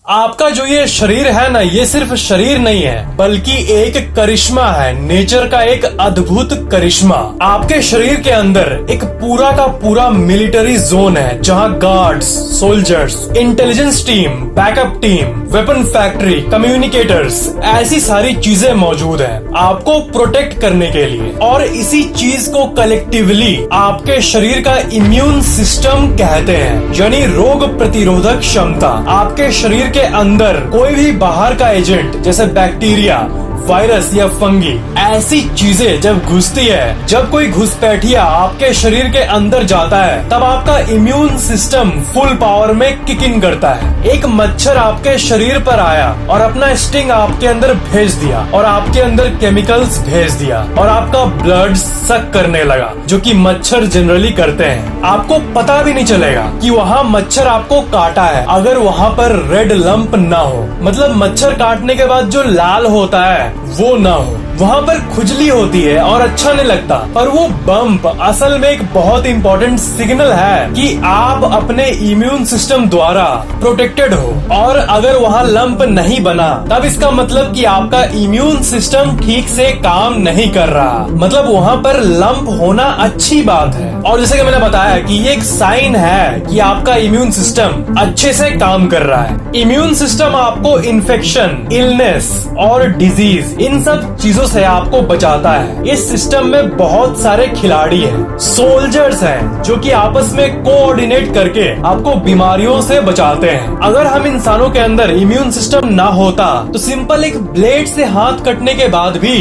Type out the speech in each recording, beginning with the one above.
आपका जो ये शरीर है ना, ये सिर्फ शरीर नहीं है बल्कि एक करिश्मा है, नेचर का एक अद्भुत करिश्मा। आपके शरीर के अंदर एक पूरा का पूरा मिलिट्री जोन है जहाँ guards, soldiers, intelligence team, backup team, weapon factory, communicators, ऐसी सारी चीजें मौजूद है आपको प्रोटेक्ट करने के लिए। और इसी चीज को कलेक्टिवली आपके शरीर का इम्यून सिस्टम कहते हैं, यानी रोग प्रतिरोधक क्षमता। आपके शरीर के अंदर कोई भी बाहर का एजेंट जैसे बैक्टीरिया, वायरस या फंगी, ऐसी चीजें जब घुसती है, जब कोई घुसपैठिया आपके शरीर के अंदर जाता है, तब आपका इम्यून सिस्टम फुल पावर में किक इन करता है। एक मच्छर आपके शरीर पर आया और अपना स्टिंग आपके अंदर भेज दिया और आपके अंदर केमिकल्स भेज दिया और आपका ब्लड सक करने लगा, जो कि मच्छर जनरली करते हैं। आपको पता भी नहीं चलेगा कि वहाँ मच्छर आपको काटा है, अगर वहाँ पर रेड लंप ना हो, मतलब मच्छर काटने के बाद जो लाल होता है वो ना हो। वहाँ पर खुजली होती है और अच्छा नहीं लगता, पर वो बम्प असल में एक बहुत इंपॉर्टेंट सिग्नल है कि आप अपने इम्यून सिस्टम द्वारा प्रोटेक्टेड हो। और अगर वहाँ लंप नहीं बना, तब इसका मतलब कि आपका इम्यून सिस्टम ठीक से काम नहीं कर रहा, मतलब वहाँ पर लंप होना अच्छी बात है। और जैसे कि मैंने बताया कि ये एक साइन है कि आपका इम्यून सिस्टम अच्छे से काम कर रहा है। इम्यून सिस्टम आपको इन्फेक्शन, इलनेस और डिजीज, इन सब चीजों से आपको बचाता है। इस सिस्टम में बहुत सारे खिलाड़ी हैं, सोल्जर्स हैं, जो कि आपस में कोऑर्डिनेट करके आपको बीमारियों से बचाते हैं। अगर हम इंसानों के अंदर इम्यून सिस्टम ना होता तो सिंपल एक ब्लेड से हाथ कटने के बाद भी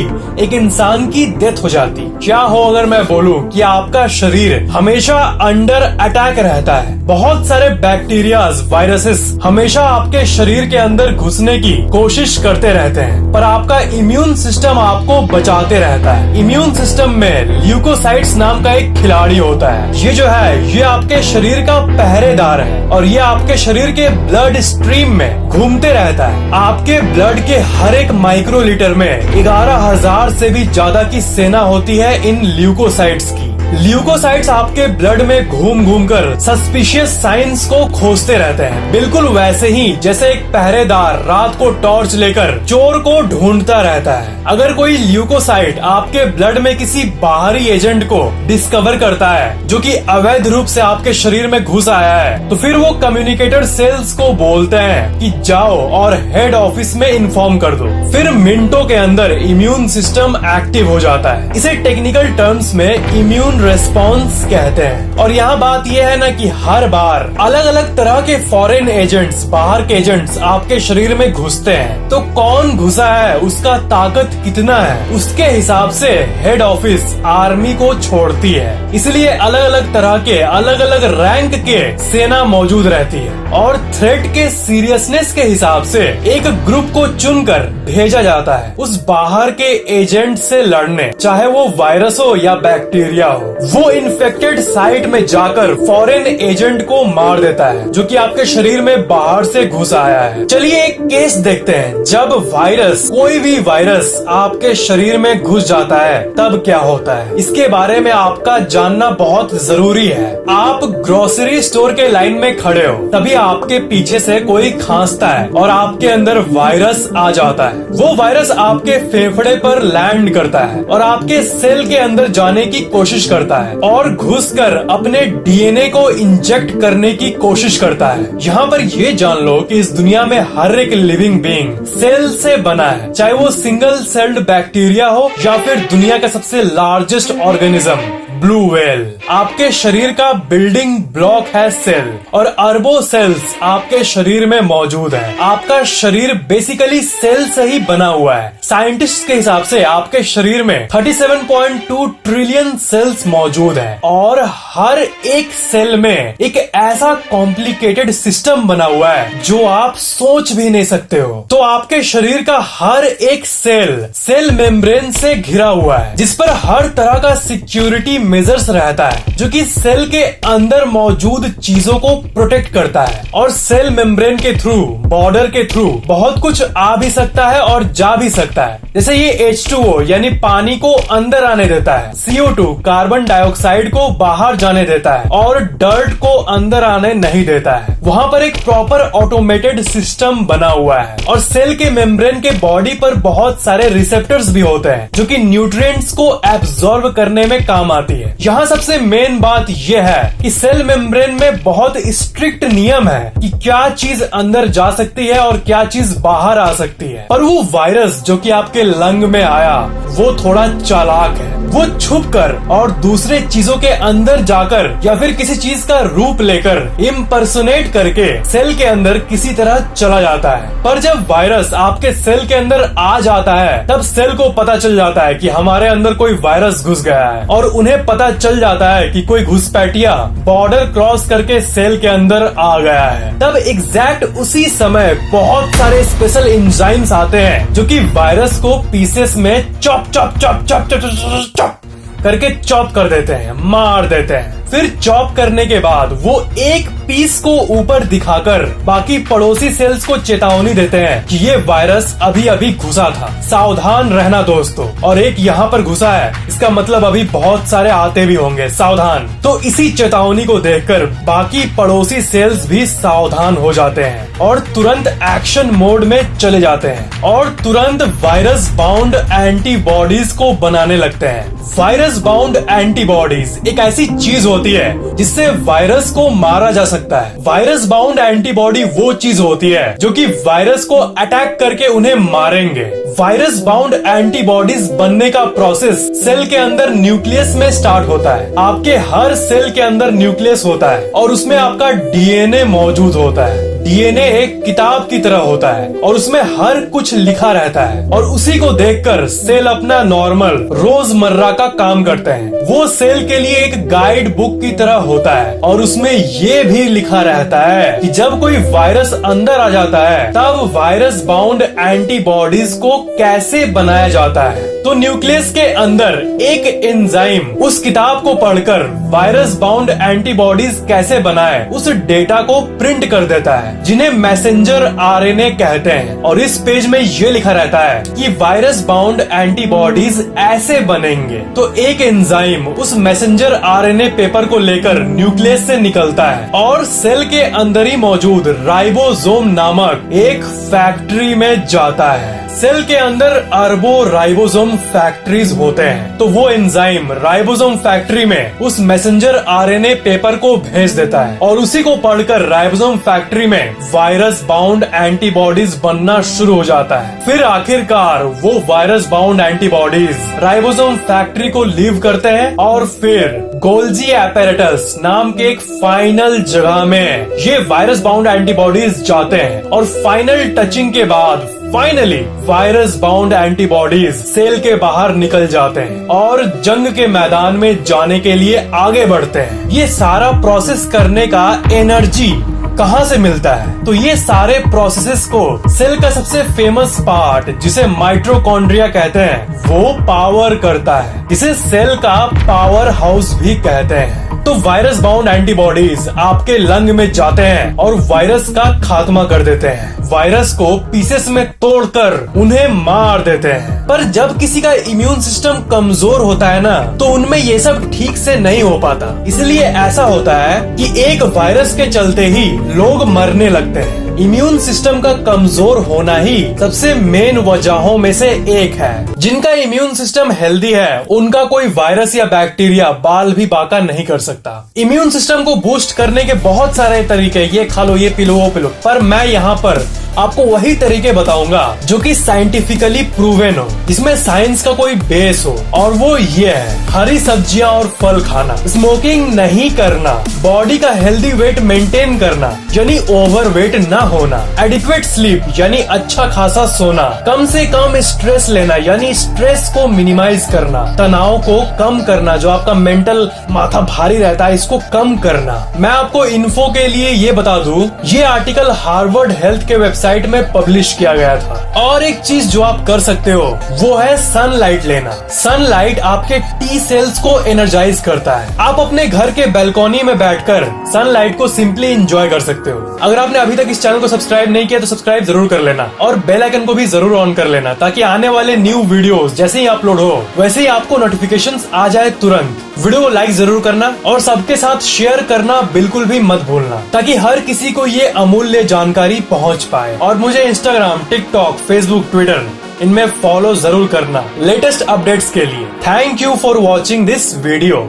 एक इंसान की डेथ हो जाती। क्या हो अगर मैं बोलूं कि आपका शरीर हमेशा अंडर अटैक रहता है। बहुत सारे बैक्टीरियाज, वायरसेस हमेशा आपके शरीर के अंदर घुसने की कोशिश करते रहते हैं, पर आपका इम्यून सिस्टम आपको बचाते रहता है। इम्यून सिस्टम में ल्यूकोसाइट्स नाम का एक खिलाड़ी होता है। ये जो है ये आपके शरीर का पहरेदार है और ये आपके शरीर के ब्लड स्ट्रीम में घूमते रहता है। आपके ब्लड के हर एक माइक्रोलीटर में 11,000 से भी ज्यादा की सेना होती है इन ल्यूकोसाइट्स की। ल्यूकोसाइट्स आपके ब्लड में घूम घूम कर सस्पिशियस साइंस को खोजते रहते हैं, बिल्कुल वैसे ही जैसे एक पहरेदार रात को टॉर्च लेकर चोर को ढूंढता रहता है। अगर कोई ल्यूकोसाइट आपके ब्लड में किसी बाहरी एजेंट को डिस्कवर करता है जो कि अवैध रूप से आपके शरीर में घुस आया है, तो फिर वो कम्युनिकेटर सेल्स को बोलते हैं कि जाओ और हेड ऑफिस में इन्फॉर्म कर दो। फिर मिनटों के अंदर इम्यून सिस्टम एक्टिव हो जाता है। इसे टेक्निकल टर्म्स में इम्यून रेस्पॉन्स कहते हैं। और यहाँ बात यह है ना कि हर बार अलग अलग तरह के फॉरेन एजेंट्स, बाहर के एजेंट्स आपके शरीर में घुसते हैं, तो कौन घुसा है, उसका ताकत कितना है, उसके हिसाब से हेड ऑफिस आर्मी को छोड़ती है। इसलिए अलग अलग तरह के, अलग अलग रैंक के सेना मौजूद रहती है और थ्रेट के सीरियसनेस के हिसाब से एक ग्रुप को चुनकर भेजा जाता है उस बाहर के एजेंट से लड़ने, चाहे वो वायरस हो या बैक्टीरिया हो। वो इन्फेक्टेड साइट में जाकर फॉरेन एजेंट को मार देता है जो कि आपके शरीर में बाहर से घुस आया है। चलिए एक केस देखते हैं, जब वायरस, कोई भी वायरस आपके शरीर में घुस जाता है तब क्या होता है। इसके बारे में आपका जानना बहुत जरूरी है। आप ग्रोसरी स्टोर के लाइन में खड़े हो, तभी आपके पीछे से कोई खांसता है और आपके अंदर वायरस आ जाता है। वो वायरस आपके फेफड़े पर लैंड करता है और आपके सेल के अंदर जाने की कोशिश करता है और घुसकर अपने डीएनए को इंजेक्ट करने की कोशिश करता है। यहाँ पर ये जान लो कि इस दुनिया में हर एक लिविंग बीइंग सेल से बना है, चाहे वो सिंगल सेल्ड बैक्टीरिया हो या फिर दुनिया का सबसे लार्जेस्ट ऑर्गेनिज्म ब्लू व्हेल। आपके शरीर का बिल्डिंग ब्लॉक है सेल, और अरबों सेल्स आपके शरीर में मौजूद है। आपका शरीर बेसिकली सेल से ही बना हुआ है। साइंटिस्ट के हिसाब से आपके शरीर में 37.2 ट्रिलियन सेल्स मौजूद है और हर एक सेल में एक ऐसा कॉम्प्लिकेटेड सिस्टम बना हुआ है जो आप सोच भी नहीं सकते हो। तो आपके शरीर का हर एक सेल मेम्ब्रेन से घिरा हुआ है, जिस पर हर तरह का सिक्योरिटी मेजर्स रहता है जो कि सेल के अंदर मौजूद चीजों को प्रोटेक्ट करता है और सेल मेम्ब्रेन के थ्रू, बॉर्डर के थ्रू बहुत कुछ आ भी सकता है और जा भी सकता है। जैसे ये H2O यानी पानी को अंदर आने देता है, CO2 कार्बन डाइऑक्साइड को बाहर जाने देता है और डर्ट को अंदर आने नहीं देता है। वहाँ पर एक प्रॉपर ऑटोमेटेड सिस्टम बना हुआ है और सेल के मेम्ब्रेन के बॉडी पर बहुत सारे रिसेप्टर्स भी होते हैं जो कि न्यूट्रिएंट्स को एब्जॉर्ब करने में काम आती है। यहाँ सबसे मेन बात यह है कि सेल मेम्ब्रेन में बहुत स्ट्रिक्ट नियम है कि क्या चीज अंदर जा सकती है और क्या चीज बाहर आ सकती है। पर वो वायरस जो कि आपके लंग में आया वो थोड़ा चालाक है। वो छुपकर और दूसरे चीजों के अंदर जाकर या फिर किसी चीज का रूप लेकर इम्पर्सोनेट करके सेल के अंदर किसी तरह चला जाता है। पर जब वायरस आपके सेल के अंदर आ जाता है तब सेल को पता चल जाता है कि हमारे अंदर कोई वायरस घुस गया है और उन्हें पता चल जाता है कि कोई घुसपैठिया बॉर्डर क्रॉस करके सेल के अंदर आ गया है। तब एग्जैक्ट उसी समय बहुत सारे स्पेशल एंजाइम्स आते हैं जो कि वायरस को पीसेस में chop chop chop chop chop chop chop करके चॉप कर देते हैं, मार देते हैं। फिर चॉप करने के बाद वो एक पीस को ऊपर दिखाकर बाकी पड़ोसी सेल्स को चेतावनी देते हैं कि ये वायरस अभी अभी घुसा था, सावधान रहना दोस्तों। और एक यहाँ पर घुसा है, इसका मतलब अभी बहुत सारे आते भी होंगे, सावधान। तो इसी चेतावनी को देखकर बाकी पड़ोसी सेल्स भी सावधान हो जाते हैं और तुरंत एक्शन मोड में चले जाते हैं और तुरंत वायरस बाउंड एंटीबॉडीज को बनाने लगते हैं। वायरस बाउंड एंटीबॉडीज एक ऐसी चीज होती है जिससे वायरस को मारा जा सकता है। वायरस बाउंड एंटीबॉडी वो चीज होती है जो कि वायरस को अटैक करके उन्हें मारेंगे। वायरस बाउंड एंटीबॉडीज बनने का प्रोसेस सेल के अंदर न्यूक्लियस में स्टार्ट होता है। आपके हर सेल के अंदर न्यूक्लियस होता है और उसमें आपका डीएनए मौजूद होता है। डीएनए एक किताब की तरह होता है और उसमें हर कुछ लिखा रहता है और उसी को देखकर सेल अपना नॉर्मल रोजमर्रा का काम करते हैं। वो सेल के लिए एक गाइड बुक की तरह होता है और उसमें ये भी लिखा रहता है कि जब कोई वायरस अंदर आ जाता है तब वायरस बाउंड एंटीबॉडीज को कैसे बनाया जाता है। तो न्यूक्लियस के अंदर एक एंजाइम उस किताब को पढ़कर वायरस बाउंड एंटीबॉडीज कैसे बनाए उस डेटा को प्रिंट कर देता है, जिन्हें मैसेंजर आरएनए कहते हैं। और इस पेज में ये लिखा रहता है कि वायरस बाउंड एंटीबॉडीज ऐसे बनेंगे। तो एक एंजाइम उस मैसेंजर आरएनए पेपर को लेकर न्यूक्लियस से निकलता है और सेल के अंदर ही मौजूद राइबोसोम नामक एक फैक्ट्री में जाता है। सेल के अंदर अरबों राइबोसोम फैक्ट्रीज होते हैं। तो वो एंजाइम राइबोसोम फैक्ट्री में उस मैसेंजर आरएनए पेपर को भेज देता है और उसी को पढ़कर राइबोसोम फैक्ट्री में वायरस बाउंड एंटीबॉडीज बनना शुरू हो जाता है। फिर आखिरकार वो virus bound antibodies ribosome factory को लीव करते हैं और फिर गोल्जी एपेरेटस नाम के एक फाइनल जगह में ये वायरस बाउंड एंटीबॉडीज जाते हैं और फाइनल टचिंग के बाद finally virus bound antibodies cell के बाहर निकल जाते हैं और जंग के मैदान में जाने के लिए आगे बढ़ते हैं। ये सारा प्रोसेस करने का एनर्जी कहाँ से मिलता है? तो ये सारे प्रोसेसेस को सेल का सबसे फेमस पार्ट जिसे माइटोकॉन्ड्रिया कहते हैं वो पावर करता है, जिसे सेल का पावर हाउस भी कहते हैं। तो वायरस बाउंड एंटीबॉडीज आपके लंग में जाते हैं और वायरस का खात्मा कर देते हैं। वायरस को पीसेस में तोड़कर उन्हें मार देते हैं। पर जब किसी का इम्यून सिस्टम कमजोर होता है ना तो उनमें ये सब ठीक से नहीं हो पाता। इसलिए ऐसा होता है कि एक वायरस के चलते ही लोग मरने लगते हैं। इम्यून सिस्टम का कमजोर होना ही सबसे मेन वजहों में से एक है। जिनका इम्यून सिस्टम हेल्दी है उनका कोई वायरस या बैक्टीरिया बाल भी बाका नहीं कर सकता। इम्यून सिस्टम को बूस्ट करने के बहुत सारे तरीके, ये खा लो, ये पी लो, वो पी लो, पर मैं यहाँ पर आपको वही तरीके बताऊंगा जो कि साइंटिफिकली प्रूवन हो, जिसमें साइंस का कोई बेस हो। और वो ये है हरी सब्जियां और फल खाना, स्मोकिंग नहीं करना, बॉडी का हेल्दी वेट मेंटेन करना यानी ओवर वेट ना होना, एडिक्वेट स्लीप यानी अच्छा खासा सोना, कम से कम स्ट्रेस लेना यानी स्ट्रेस को मिनिमाइज करना, तनाव को कम करना, जो आपका मेंटल माथा भारी रहता है इसको कम करना। मैं आपको इन्फो के लिए ये बता दूं, ये आर्टिकल हार्वर्ड हेल्थ के वेबसाइट वेबसाइट में पब्लिश किया गया था। और एक चीज जो आप कर सकते हो वो है सनलाइट लेना। सनलाइट आपके टी सेल्स को एनर्जाइज करता है। आप अपने घर के बैल्कनी में बैठकर सनलाइट को सिंपली एंजॉय कर सकते हो। अगर आपने अभी तक इस चैनल को सब्सक्राइब नहीं किया तो सब्सक्राइब जरूर कर लेना और बेल आइकन को भी जरूर ऑन कर लेना, ताकि आने वाले न्यू वीडियोस जैसे ही अपलोड हो वैसे ही आपको नोटिफिकेशंस आ जाए तुरंत। वीडियो को लाइक जरूर करना और सबके साथ शेयर करना बिल्कुल भी मत भूलना, ताकि हर किसी को ये अमूल्य जानकारी पहुंच पाए। और मुझे इंस्टाग्राम, टिकटॉक, फेसबुक, ट्विटर इनमें फॉलो जरूर करना लेटेस्ट अपडेट्स के लिए। Thank you for watching this video.